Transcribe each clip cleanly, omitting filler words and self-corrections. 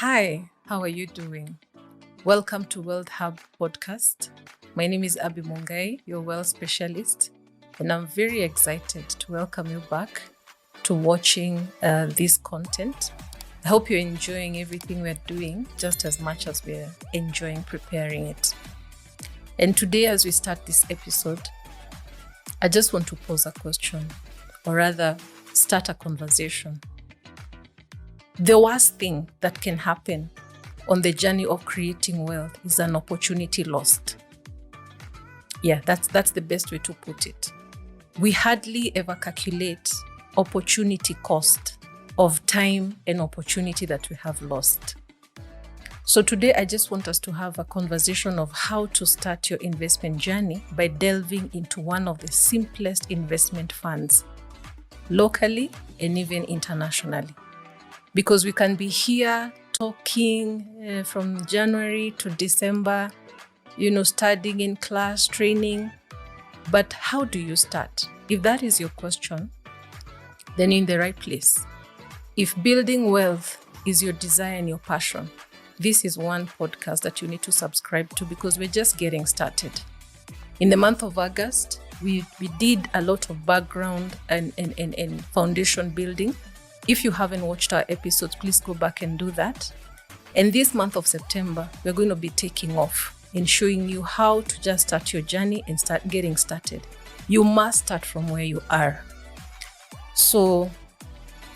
Hi, how are you doing? Welcome to Wealth Hub podcast. My name is Abby Mungai, your wealth specialist, and I'm very excited to welcome you back to watching this content. I hope you're enjoying everything we're doing just as much as we're enjoying preparing it. And today, as we start this episode, I just want to pose a question, or rather, start a conversation. The worst thing that can happen on the journey of creating wealth is an opportunity lost. Yeah, that's the best way to put it. We hardly ever calculate opportunity cost of time and opportunity that we have lost. So today, I just want us to have a conversation of how to start your investment journey by delving into one of the simplest investment funds, locally and even internationally. Because we can be here talking from January to December, studying in class, training. But how do you start? If that is your question, then you're in the right place. If building wealth is your desire and your passion, this is one podcast that you need to subscribe to because we're just getting started. In the month of August, we did a lot of background and foundation building. If you haven't watched our episodes, please go back and do that. And this month of September, we're going to be taking off and showing you how to just start your journey and start getting started. You must start from where you are. So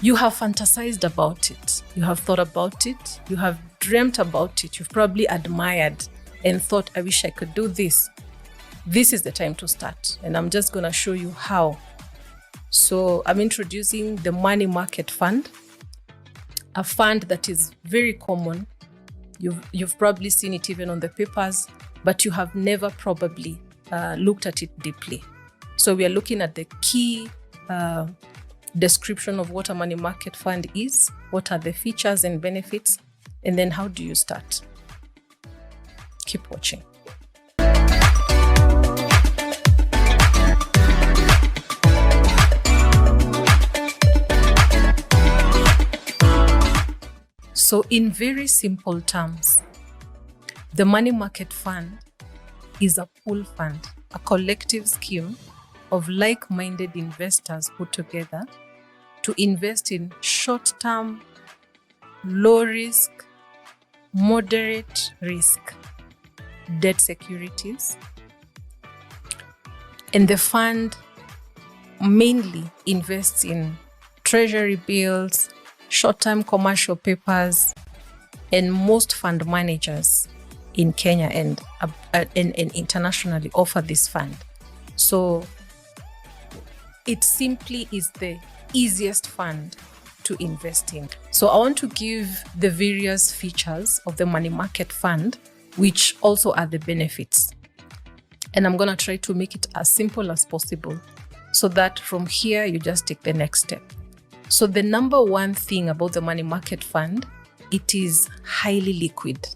you have fantasized about it. You have thought about it. You have dreamt about it. You've probably admired and thought, I wish I could do this. This is the time to start. And I'm just going to show you how. So I'm introducing the money market fund, a fund that is very common. You've probably seen it even on the papers, but you have never probably looked at it deeply. So we are looking at the key description of what a money market fund is, what are the features and benefits, and then how do you start? Keep watching. So in very simple terms, the money market fund is a pool fund, a collective scheme of like-minded investors put together to invest in short-term, low-risk, moderate-risk debt securities. And the fund mainly invests in treasury bills, short-term commercial papers, and most fund managers in Kenya and internationally offer this fund. So it simply is the easiest fund to invest in. So I want to give the various features of the money market fund, which also are the benefits. And I'm going to try to make it as simple as possible so that from here you just take the next step. So the number one thing about the money market fund, it is highly liquid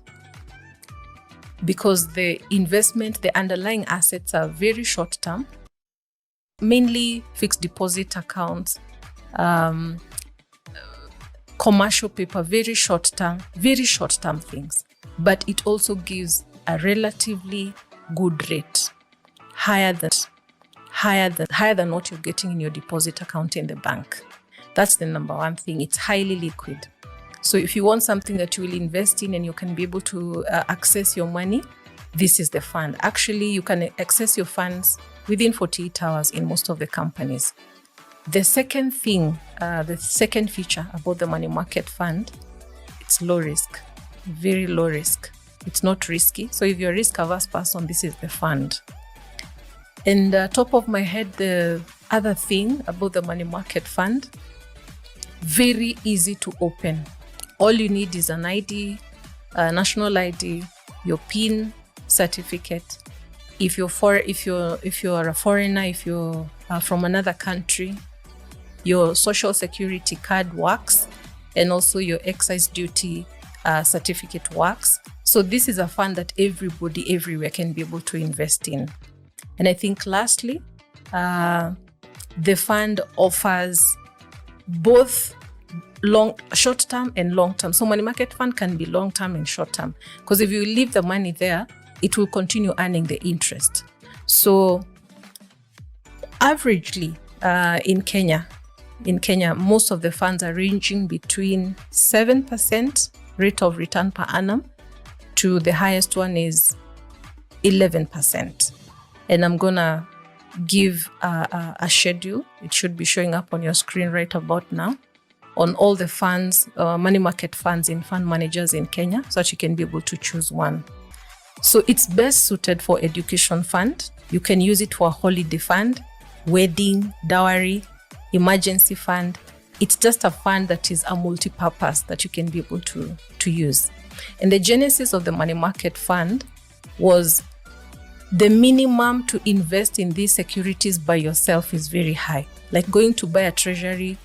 because the investment, the underlying assets are very short term, mainly fixed deposit accounts, commercial paper, very short term things. But it also gives a relatively good rate, higher than what you're getting in your deposit account in the bank. That's the number one thing. It's highly liquid. So if you want something that you will invest in and you can be able to access your money, this is the fund. Actually, you can access your funds within 48 hours in most of the companies. The second thing, the second feature about the money market fund, it's low risk, very low risk. It's not risky. So if you're a risk-averse person, this is the fund. And top of my head, the other thing about the money market fund, very easy to open. All you need is an ID, a national ID, your PIN certificate. If you're a foreigner, if you're from another country, your social security card works, and also your excise duty certificate works. So this is a fund that everybody everywhere can be able to invest in. And I think lastly, the fund offers both short term and long term. So money market fund can be long term and short term, because if you leave the money there, it will continue earning the interest. So averagely in Kenya, most of the funds are ranging between 7% rate of return per annum to the highest one is 11%. And I'm gonna give a schedule. It should be showing up on your screen right about now on all the funds, money market funds in fund managers in Kenya, so that you can be able to choose one. So it's best suited for education fund. You can use it for a holiday fund, wedding, dowry, emergency fund. It's just a fund that is a multi-purpose that you can be able to use. And the genesis of the money market fund was the minimum to invest in these securities by yourself is very high. Like going to buy a treasury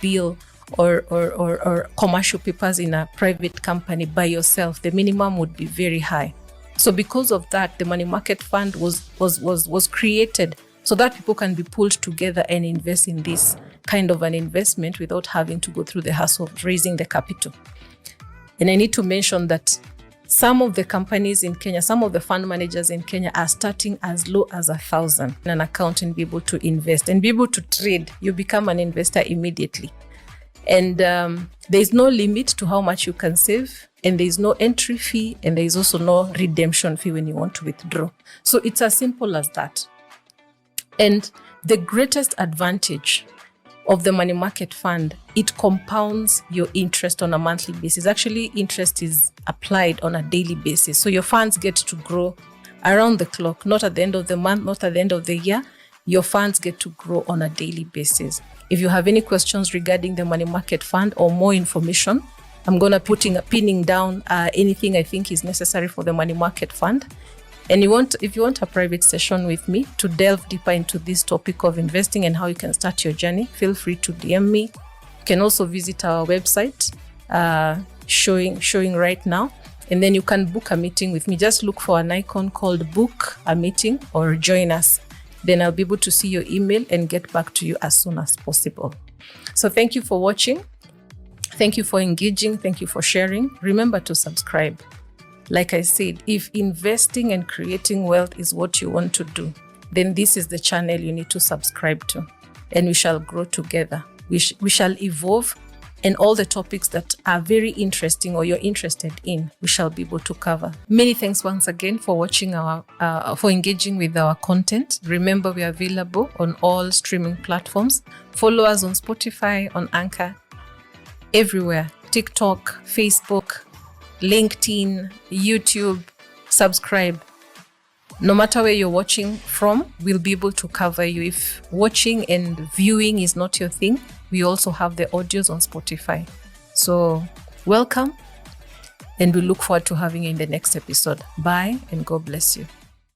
bill or commercial papers in a private company by yourself, the minimum would be very high. So because of that, the money market fund was created so that people can be pulled together and invest in this kind of an investment without having to go through the hassle of raising the capital. And I need to mention that some of the companies in Kenya, some of the fund managers in Kenya are starting as low as 1,000 in an account and be able to invest and be able to trade. You become an investor immediately. And there's no limit to how much you can save, and there's no entry fee, and there's also no redemption fee when you want to withdraw. So it's as simple as that. And the greatest advantage of the money market fund, it compounds your interest on a monthly basis. Actually, interest is applied on a daily basis. So your funds get to grow around the clock, not at the end of the month, not at the end of the year. Your funds get to grow on a daily basis. If you have any questions regarding the money market fund or more information, I'm going to pinning down anything I think is necessary for the money market fund. And if you want a private session with me to delve deeper into this topic of investing and how you can start your journey, feel free to DM me. You can also visit our website showing right now, and then you can book a meeting with me. Just look for an icon called book a meeting or join us. Then I'll be able to see your email and get back to you as soon as possible. So thank you for watching. Thank you for engaging. Thank you for sharing. Remember to subscribe. Like I said, if investing and creating wealth is what you want to do, then this is the channel you need to subscribe to, and we shall grow together. We shall evolve, and all the topics that are very interesting or you're interested in, we shall be able to cover. Many thanks once again for watching for engaging with our content. Remember, we are available on all streaming platforms. Follow us on Spotify, on Anchor, everywhere, TikTok, Facebook, LinkedIn, YouTube. Subscribe. No matter where you're watching from, we'll be able to cover you. If watching and viewing is not your thing, we also have the audios on Spotify. So welcome, and we look forward to having you in the next episode. Bye, and God bless you.